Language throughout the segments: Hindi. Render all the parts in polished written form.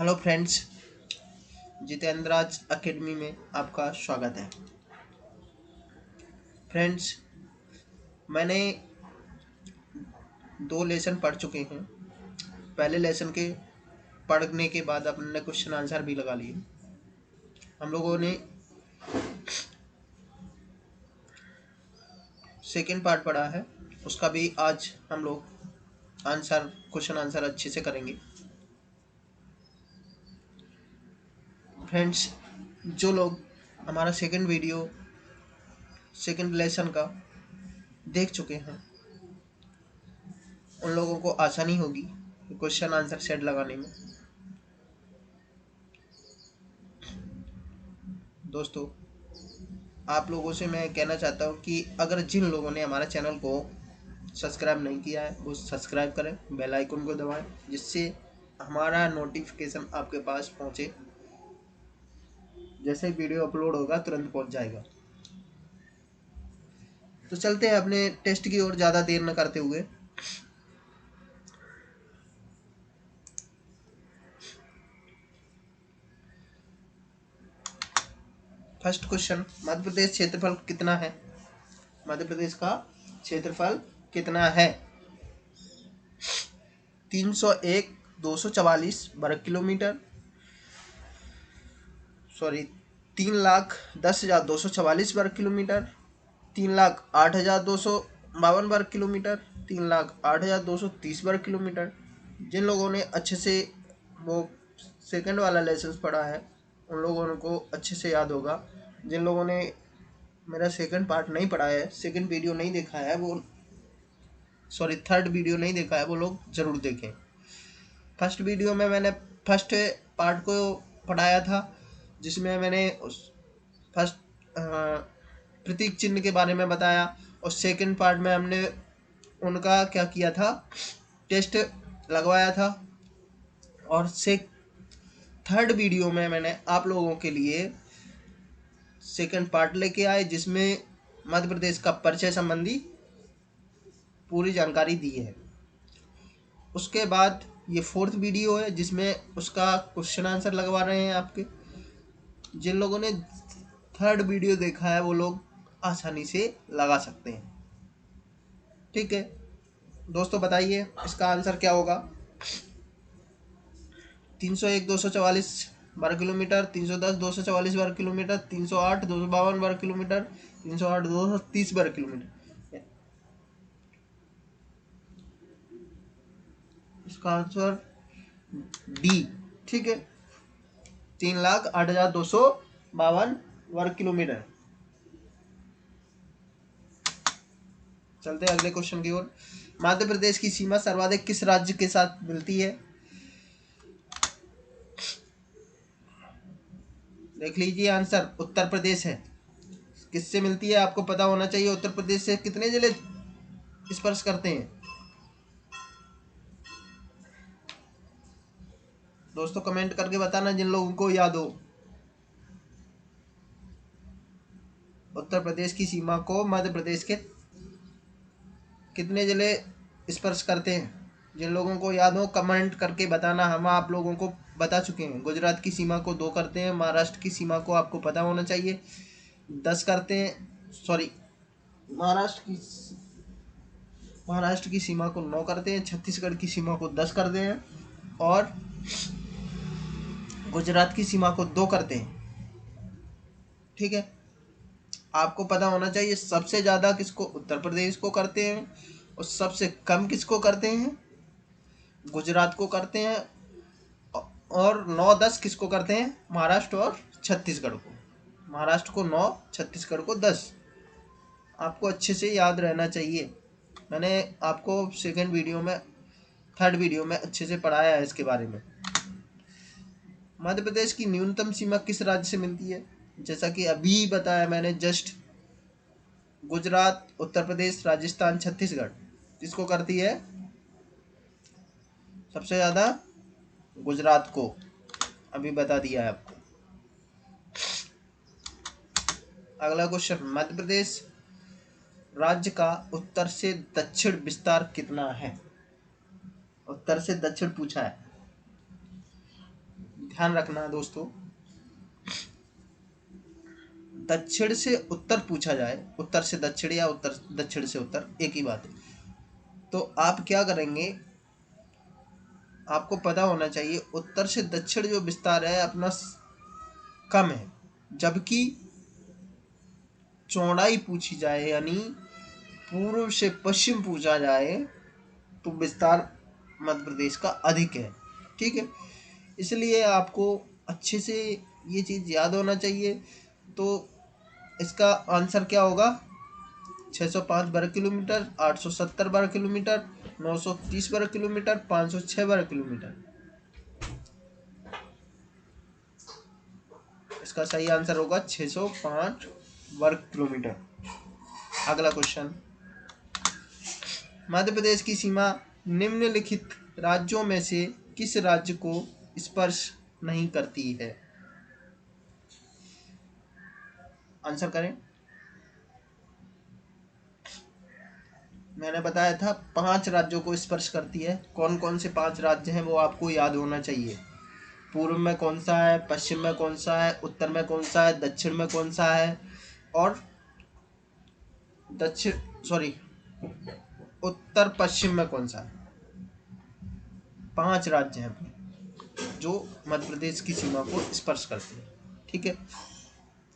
हेलो फ्रेंड्स, जितेंद्राज एकेडमी में आपका स्वागत है। फ्रेंड्स, मैंने 2 लेसन पढ़ चुके हैं। पहले लेसन के पढ़ने के बाद अपने क्वेश्चन आंसर भी लगा लिए। हम लोगों ने सेकेंड पार्ट पढ़ा है, उसका भी आज हम लोग क्वेश्चन आंसर अच्छे से करेंगे। फ्रेंड्स, जो लोग हमारा सेकेंड लेसन का देख चुके हैं, उन लोगों को आसानी होगी क्वेश्चन आंसर सेट लगाने में। दोस्तों, आप लोगों से मैं कहना चाहता हूँ कि अगर जिन लोगों ने हमारा चैनल को सब्सक्राइब नहीं किया है वो सब्सक्राइब करें, बेल आइकन को दबाएं, जिससे हमारा नोटिफिकेशन आपके पास पहुँचे। जैसे ही वीडियो अपलोड होगा तुरंत पहुँच जाएगा। तो चलते हैं अपने टेस्ट की ओर, ज़्यादा देर न करते हुए। फर्स्ट क्वेश्चन, मध्य प्रदेश क्षेत्रफल कितना है? मध्य प्रदेश का क्षेत्रफल कितना है? 301,244 वर्ग किलोमीटर, सॉरी 3,10,244 वर्ग किलोमीटर, 3,08,252 वर्ग किलोमीटर, 3,08,230 वर्ग किलोमीटर। जिन लोगों ने अच्छे से वो सेकंड वाला लेसन पढ़ा है उन लोगों को अच्छे से याद होगा। जिन लोगों ने मेरा सेकंड पार्ट नहीं पढ़ा है, सेकंड वीडियो नहीं देखा है, वो थर्ड वीडियो नहीं देखा है, वो लोग ज़रूर देखें। फर्स्ट वीडियो में मैंने फर्स्ट पार्ट को पढ़ाया था, जिसमें मैंने फर्स्ट प्रतीक चिन्ह के बारे में बताया, और सेकंड पार्ट में हमने उनका क्या किया था, टेस्ट लगवाया था। और थर्ड वीडियो में मैंने आप लोगों के लिए सेकंड पार्ट लेके आए, जिसमें मध्य प्रदेश का परिचय संबंधी पूरी जानकारी दी है। उसके बाद ये फोर्थ वीडियो है, जिसमें उसका क्वेश्चन आंसर लगवा रहे हैं आपके। जिन लोगों ने थर्ड वीडियो देखा है वो लोग आसानी से लगा सकते हैं। ठीक है दोस्तों, बताइए इसका आंसर क्या होगा। 301,244 वर्ग किलोमीटर, 310,244 वर्ग किलोमीटर, 308,252 वर्ग किलोमीटर, 308,230 वर्ग किलोमीटर। इसका आंसर डी। ठीक है, 3,08,252 वर्ग किलोमीटर। चलते हैं अगले क्वेश्चन की ओर। मध्य प्रदेश की सीमा सर्वाधिक किस राज्य के साथ मिलती है? देख लीजिए, आंसर उत्तर प्रदेश है। किससे मिलती है आपको पता होना चाहिए। उत्तर प्रदेश से कितने जिले स्पर्श करते हैं? दोस्तों कमेंट करके बताना जिन लोगों को याद हो। उत्तर प्रदेश की सीमा को मध्य प्रदेश के कितने जिले स्पर्श करते हैं? जिन लोगों को याद हो कमेंट करके बताना। हम आप लोगों को बता चुके हैं। गुजरात की सीमा को 2 करते हैं, महाराष्ट्र की सीमा को आपको पता होना चाहिए 10 करते हैं, सॉरी महाराष्ट्र की सीमा को 9 करते हैं, छत्तीसगढ़ की सीमा को 10 करते हैं, और गुजरात की सीमा को 2 करते हैं। ठीक है, आपको पता होना चाहिए सबसे ज़्यादा किसको, उत्तर प्रदेश को करते हैं, और सबसे कम किसको करते हैं, गुजरात को करते हैं, और 9-10 किसको करते हैं, महाराष्ट्र और छत्तीसगढ़ को। महाराष्ट्र को 9, छत्तीसगढ़ को 10। आपको अच्छे से याद रहना चाहिए। मैंने आपको थर्ड वीडियो में अच्छे से पढ़ाया है इसके बारे में। मध्य प्रदेश की न्यूनतम सीमा किस राज्य से मिलती है? जैसा कि अभी बताया मैंने जस्ट, गुजरात, उत्तर प्रदेश, राजस्थान, छत्तीसगढ़ किसको करती है सबसे ज़्यादा? गुजरात को। अभी बता दिया है आपको। अगला क्वेश्चन, मध्य प्रदेश राज्य का उत्तर से दक्षिण विस्तार कितना है? उत्तर से दक्षिण पूछा है। ध्यान रखना है दोस्तों, दक्षिण से उत्तर पूछा जाए, उत्तर से दक्षिण या उत्तर दक्षिण से उत्तर एक ही बात है, तो आप क्या करेंगे, आपको पता होना चाहिए उत्तर से दक्षिण जो विस्तार है अपना कम है, जबकि चौड़ाई पूछी जाए यानी पूर्व से पश्चिम पूछा जाए तो विस्तार मध्य प्रदेश का अधिक है। ठीक है, इसलिए आपको अच्छे से ये चीज़ याद होना चाहिए। तो इसका आंसर क्या होगा, 605 वर्ग किलोमीटर, 870 वर्ग किलोमीटर, 930 वर्ग किलोमीटर, 506 वर्ग किलोमीटर। इसका सही आंसर होगा 605 वर्ग किलोमीटर। अगला क्वेश्चन, मध्य प्रदेश की सीमा निम्नलिखित राज्यों में से किस राज्य को स्पर्श नहीं करती है? आंसर करें। मैंने बताया था 5 राज्यों को स्पर्श करती है। कौन कौन से 5 राज्य हैं वो आपको याद होना चाहिए। पूर्व में कौन सा है, पश्चिम में कौन सा है, उत्तर में कौन सा है, दक्षिण में कौन सा है, और उत्तर पश्चिम में कौन सा है। 5 राज्य हैं जो मध्य प्रदेश की सीमा को स्पर्श करते हैं। ठीक है,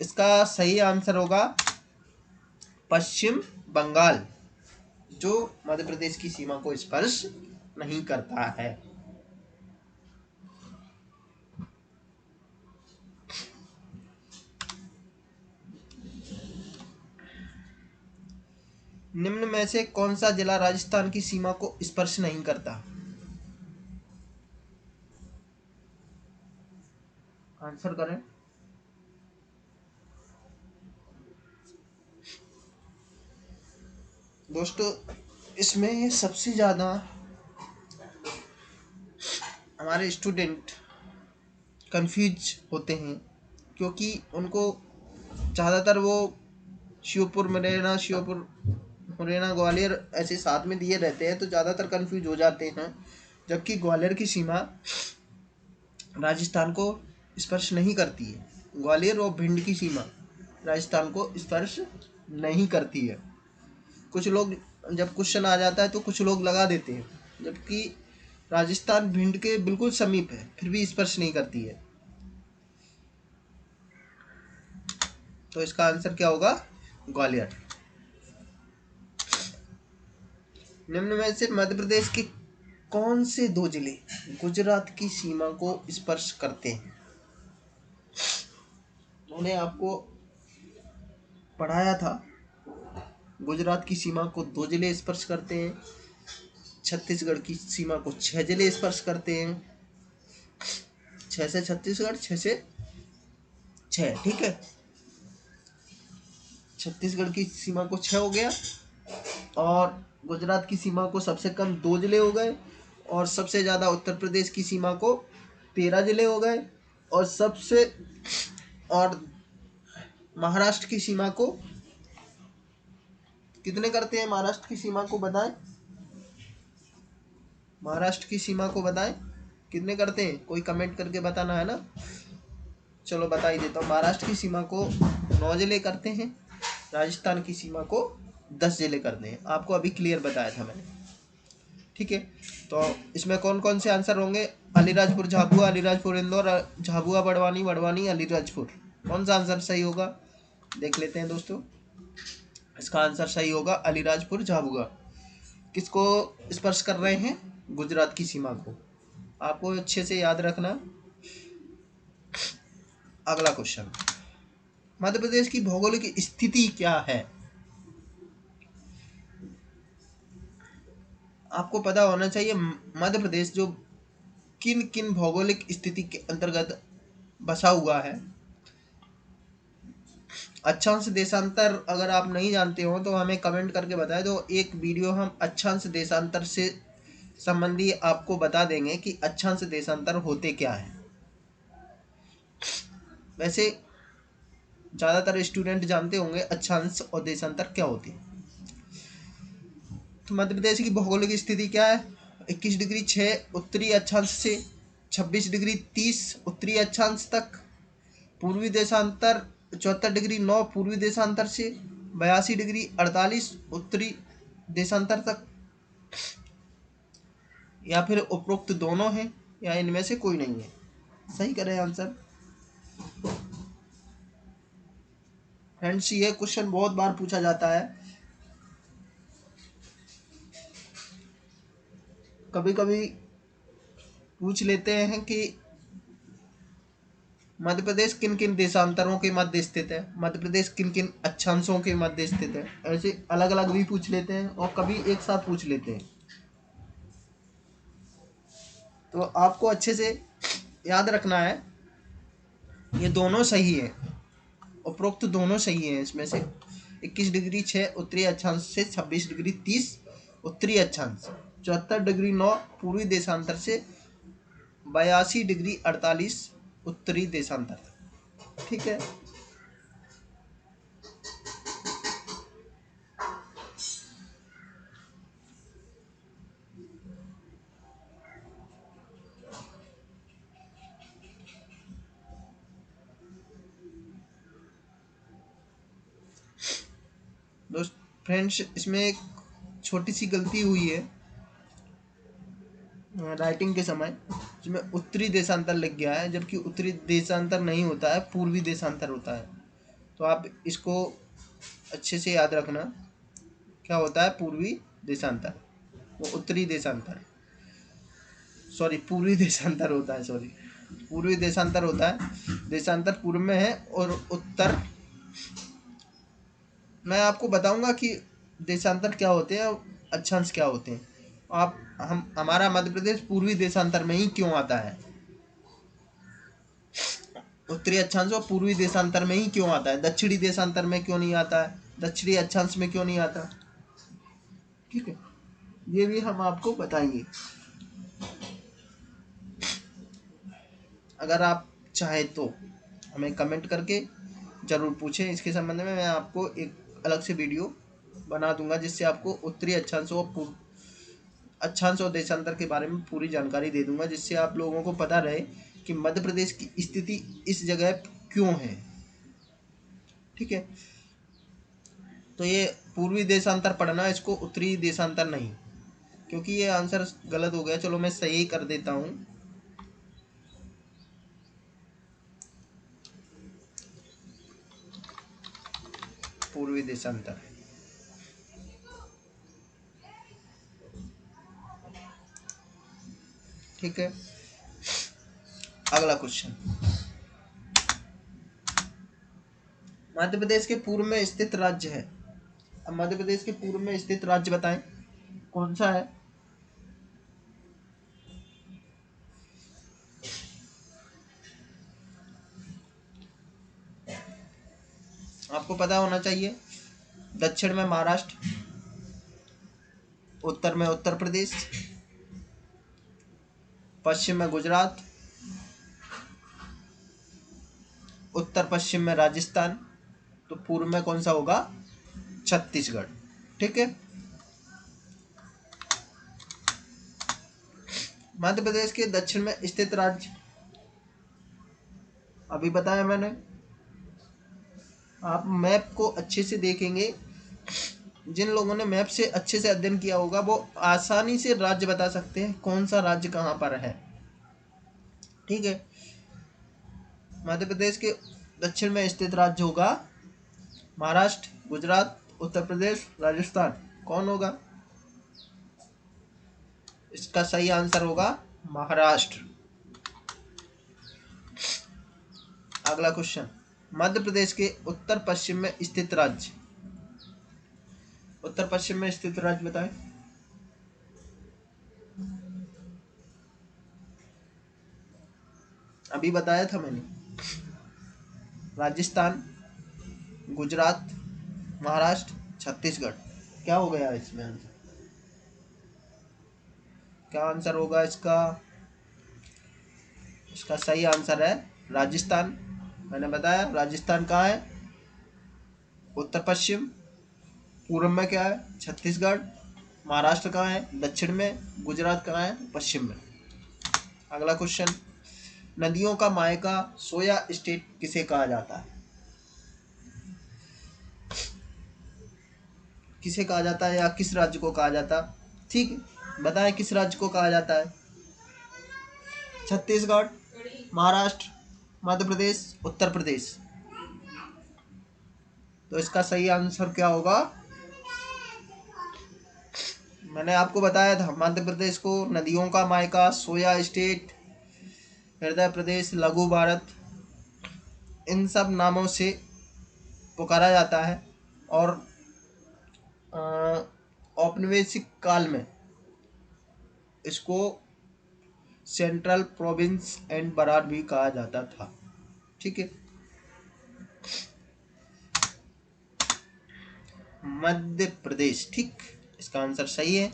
इसका सही आंसर होगा पश्चिम बंगाल, जो मध्य प्रदेश की सीमा को स्पर्श नहीं करता है। निम्न में से कौन सा जिला राजस्थान की सीमा को स्पर्श नहीं करता? आंसर करें। दोस्तों, इसमें सबसे ज़्यादा हमारे स्टूडेंट कंफ्यूज होते हैं, क्योंकि उनको ज़्यादातर वो श्योपुर मुरैना ग्वालियर ऐसे साथ में दिए रहते हैं, तो ज़्यादातर कंफ्यूज हो जाते हैं। जबकि ग्वालियर की सीमा राजस्थान को स्पर्श नहीं करती है। ग्वालियर और भिंड की सीमा राजस्थान को स्पर्श नहीं करती है। कुछ लोग जब क्वेश्चन आ जाता है तो कुछ लोग लगा देते हैं, जबकि राजस्थान भिंड के बिल्कुल समीप है, फिर भी स्पर्श नहीं करती है। तो इसका आंसर क्या होगा, ग्वालियर। निम्न में से मध्य प्रदेश के कौन से 2 जिले गुजरात की सीमा को स्पर्श करते हैं? उन्हें आपको पढ़ाया था, गुजरात की सीमा को 2 जिले स्पर्श करते हैं, छत्तीसगढ़ की सीमा को 6 जिले स्पर्श करते हैं। 6 से छत्तीसगढ़, 6 से 6, ठीक है। छत्तीसगढ़ की सीमा को 6 हो गया, और गुजरात की सीमा को सबसे कम 2 जिले हो गए, और सबसे ज़्यादा उत्तर प्रदेश की सीमा को 13 जिले हो गए, और महाराष्ट्र की सीमा को कितने करते हैं? महाराष्ट्र की सीमा को बताएं, महाराष्ट्र की सीमा को बताएं कितने करते हैं? कोई कमेंट करके बताना है ना। चलो बता ही देता हूँ, महाराष्ट्र की सीमा को 9 जिले करते हैं, राजस्थान की सीमा को 10 जिले करते हैं। आपको अभी क्लियर बताया था मैंने, ठीक है। तो इसमें कौन कौन से आंसर होंगे? अलीराजपुर झाबुआ, अलीराजपुर इंदौर, झाबुआ बड़वानी, बड़वानी अलीराजपुर। कौन सा आंसर सही होगा देख लेते हैं दोस्तों। इसका आंसर सही होगा अलीराजपुर झाबुआ। किसको स्पर्श कर रहे हैं? गुजरात की सीमा को। आपको अच्छे से याद रखना। अगला क्वेश्चन, मध्य प्रदेश की भौगोलिक स्थिति क्या है? आपको पता होना चाहिए मध्य प्रदेश जो किन किन भौगोलिक स्थिति के अंतर्गत बसा हुआ है। अक्षांश देशांतर अगर आप नहीं जानते हो तो हमें कमेंट करके बताएं, तो एक वीडियो हम अक्षांश देशांतर से संबंधी आपको बता देंगे कि अक्षांश देशांतर होते क्या है। वैसे ज़्यादातर स्टूडेंट जानते होंगे अक्षांश और देशांतर क्या होते हैं। तो मध्य प्रदेश की भौगोलिक स्थिति क्या है? 21 डिग्री 6 उत्तरी अक्षांश से 26 डिग्री 30 उत्तरी अक्षांश तक, पूर्वी देशांतर 74 डिग्री 9 पूर्वी देशांतर से, 82 डिग्री 48 उत्तरी देशांतर तक, या फिर उपरोक्त दोनों हैं, या इनमें से कोई नहीं है। सही करें आंसर। फ्रेंड्स, ये क्वेश्चन बहुत बार पूछा जाता है। कभी कभी पूछ लेते हैं कि मध्य प्रदेश किन किन देशांतरों के मध्य स्थित है, मध्य प्रदेश किन किन अक्षांशों के मध्य स्थित है। ऐसे अलग अलग भी पूछ लेते हैं और कभी एक साथ पूछ लेते हैं। तो आपको अच्छे से याद रखना है, ये दोनों सही है, उपरोक्त दोनों सही है। इसमें से 21 डिग्री 6 उत्तरी अक्षांश से, 26 डिग्री 30 उत्तरी अक्षांश, 74 डिग्री 9 पूर्वी देशांतर से, 82 डिग्री 48 उत्तरी देशांतर। ठीक है। दोस्त फ्रेंड्स, इसमें एक छोटी सी गलती हुई है राइटिंग के समय, जिसमें उत्तरी देशांतर लिख गया है, जबकि उत्तरी देशांतर नहीं होता है, पूर्वी देशांतर होता है। तो आप इसको अच्छे से याद रखना, क्या होता है पूर्वी देशांतर, वो उत्तरी देशांतर, सॉरी पूर्वी देशांतर होता है, सॉरी पूर्वी देशांतर होता है। देशांतर पूर्व में है और उत्तर, मैं आपको बताऊंगा कि देशांतर क्या होते हैं और अक्षांश क्या होते हैं। आप हमारा मध्य प्रदेश पूर्वी देशांतर में ही क्यों आता है, उत्तरी अक्षांश और पूर्वी देशांतर में ही क्यों आता है, दक्षिणी देशांतर में क्यों नहीं आता है, दक्षिणी अक्षांश में क्यों नहीं आता। ठीक है, ये भी हम आपको बताएंगे। अगर आप चाहे तो हमें कमेंट करके ज़रूर पूछें, इसके संबंध में मैं आपको एक अलग से वीडियो बना दूंगा, जिससे आपको उत्तरी अक्षांश और अक्षांश और देशांतर के बारे में पूरी जानकारी दे दूंगा, जिससे आप लोगों को पता रहे कि मध्य प्रदेश की स्थिति इस जगह क्यों है। ठीक है, तो ये पूर्वी देशांतर पढ़ना, इसको उत्तरी देशांतर नहीं, क्योंकि ये आंसर गलत हो गया। चलो मैं सही कर देता हूँ। पूर्वी देशांतर। ठीक है, अगला क्वेश्चन। मध्य प्रदेश के पूर्व में स्थित राज्य है। अब मध्य प्रदेश के पूर्व में स्थित राज्य बताएं कौन सा है। आपको पता होना चाहिए। दक्षिण में महाराष्ट्र, उत्तर में उत्तर प्रदेश, पश्चिम में गुजरात, उत्तर पश्चिम में राजस्थान, तो पूर्व में कौन सा होगा, छत्तीसगढ़। ठीक है, मध्य प्रदेश के दक्षिण में स्थित राज्य अभी बताया मैंने। आप मैप को अच्छे से देखेंगे, जिन लोगों ने मैप से अच्छे से अध्ययन किया होगा वो आसानी से राज्य बता सकते हैं कौन सा राज्य कहाँ पर है। ठीक है, मध्य प्रदेश के दक्षिण में स्थित राज्य होगा महाराष्ट्र, गुजरात, उत्तर प्रदेश, राजस्थान। कौन होगा, इसका सही आंसर होगा महाराष्ट्र। अगला क्वेश्चन, मध्य प्रदेश के उत्तर पश्चिम में स्थित राज्य, उत्तर पश्चिम में स्थित राज्य बताएं। अभी बताया था मैंने, राजस्थान, गुजरात, महाराष्ट्र, छत्तीसगढ़। क्या हो गया इसमें आंसर, क्या आंसर होगा इसका। इसका सही आंसर है राजस्थान। मैंने बताया राजस्थान कहाँ है, उत्तर पश्चिम, पूर्व में क्या है छत्तीसगढ़, महाराष्ट्र कहाँ है दक्षिण में, गुजरात कहाँ है पश्चिम में। अगला क्वेश्चन, नदियों का मायका सोया स्टेट किसे कहा जाता है? किसे कहा जाता है या किस राज्य को कहा जाता है? ठीक है, बताएं किस राज्य को कहा जाता है? छत्तीसगढ़, महाराष्ट्र, मध्य प्रदेश, उत्तर प्रदेश। तो इसका सही आंसर क्या होगा? मैंने आपको बताया था मध्य प्रदेश को नदियों का मायका, सोया स्टेट, हृदय प्रदेश, लघु भारत, इन सब नामों से पुकारा जाता है। और औपनिवेशिक काल में इसको सेंट्रल प्रोविंस एंड बरार भी कहा जाता था। ठीक है, मध्य प्रदेश, ठीक, इसका आंसर सही है।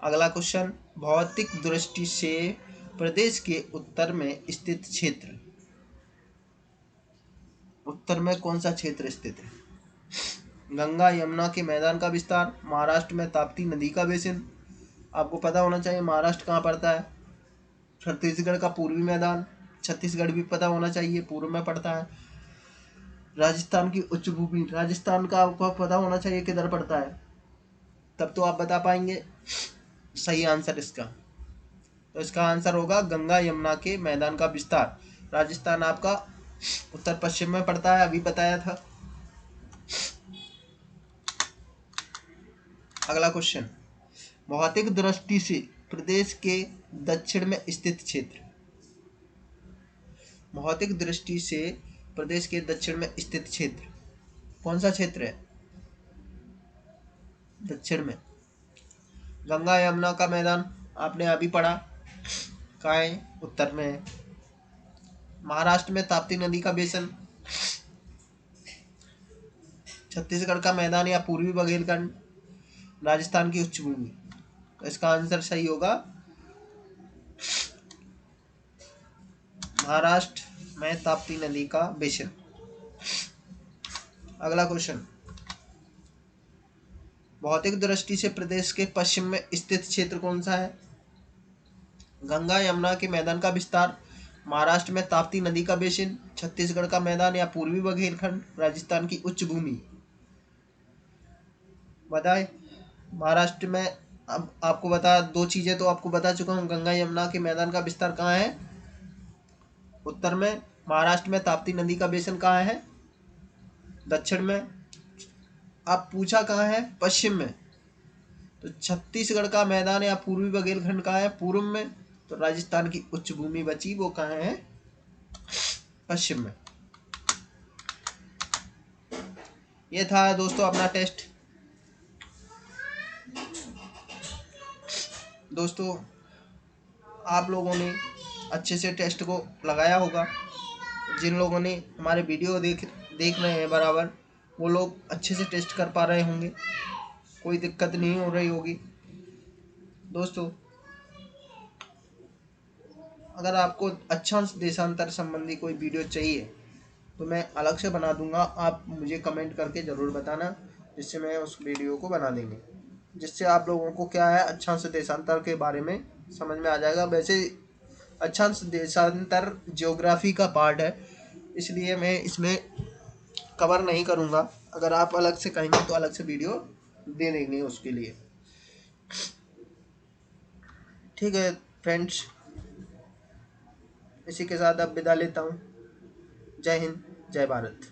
अगला क्वेश्चन, भौतिक दृष्टि से प्रदेश के उत्तर में स्थित क्षेत्र, उत्तर में कौन सा क्षेत्र स्थित है? गंगा यमुना के मैदान का विस्तार, महाराष्ट्र में ताप्ती नदी का बेसिन। आपको पता होना चाहिए महाराष्ट्र कहाँ पड़ता है। छत्तीसगढ़ का पूर्वी मैदान, छत्तीसगढ़ भी पता होना चाहिए, पूर्व में पड़ता है। राजस्थान की उच्च भूमि, राजस्थान का आपको पता होना चाहिए किधर पड़ता है, तब तो आप बता पाएंगे सही आंसर इसका। तो इसका आंसर होगा गंगा यमुना के मैदान का विस्तार। राजस्थान आपका उत्तर पश्चिम में पड़ता है, अभी बताया था। अगला क्वेश्चन, भौतिक दृष्टि से प्रदेश के दक्षिण में स्थित क्षेत्र, भौतिक दृष्टि से प्रदेश के दक्षिण में स्थित क्षेत्र कौन सा क्षेत्र है? दक्षिण में गंगा यमुना का मैदान आपने अभी पढ़ा, कहाँ है? उत्तर में है। महाराष्ट्र में ताप्ती नदी का बेसिन, छत्तीसगढ़ का मैदान या पूर्वी बघेलखंड, राजस्थान की उच्च भूमि। तो इसका आंसर सही होगा महाराष्ट्र में ताप्ती नदी का बेसिन। अगला क्वेश्चन, भौतिक दृष्टि से प्रदेश के पश्चिम में स्थित क्षेत्र कौन सा है? गंगा यमुना के मैदान का विस्तार, महाराष्ट्र में ताप्ती नदी का बेसिन, छत्तीसगढ़ का मैदान या पूर्वी बघेलखंड, राजस्थान की उच्च भूमि। बताए महाराष्ट्र में। अब आपको बता, दो चीजें तो आपको बता चुका हूँ। गंगा यमुना के मैदान का विस्तार कहाँ है? उत्तर में। महाराष्ट्र में ताप्ती नदी का बेसिन कहाँ है? दक्षिण में। आप पूछा कहाँ है? पश्चिम में। तो छत्तीसगढ़ का मैदान या पूर्वी बघेलखंड कहाँ है? पूर्व में। तो राजस्थान की उच्च भूमि बची, वो कहाँ है? पश्चिम में। ये था दोस्तों अपना टेस्ट। दोस्तों आप लोगों ने अच्छे से टेस्ट को लगाया होगा। जिन लोगों ने हमारे वीडियो देख रहे हैं बराबर, वो लोग अच्छे से टेस्ट कर पा रहे होंगे, कोई दिक्कत नहीं हो रही होगी। दोस्तों अगर आपको अक्षांश देशांतर संबंधी कोई वीडियो चाहिए तो मैं अलग से बना दूंगा, आप मुझे कमेंट करके ज़रूर बताना, जिससे मैं उस वीडियो को बना देंगे, जिससे आप लोगों को क्या है अक्षांश देशांतर के बारे में समझ में आ जाएगा। वैसे अक्षांश देशांतर ज्योग्राफी का पार्ट है, इसलिए मैं इसमें कवर नहीं करूँगा। अगर आप अलग से कहेंगे तो अलग से वीडियो दे देंगे उसके लिए। ठीक है फ्रेंड्स, इसी के साथ अब विदा लेता हूँ। जय हिंद, जय भारत।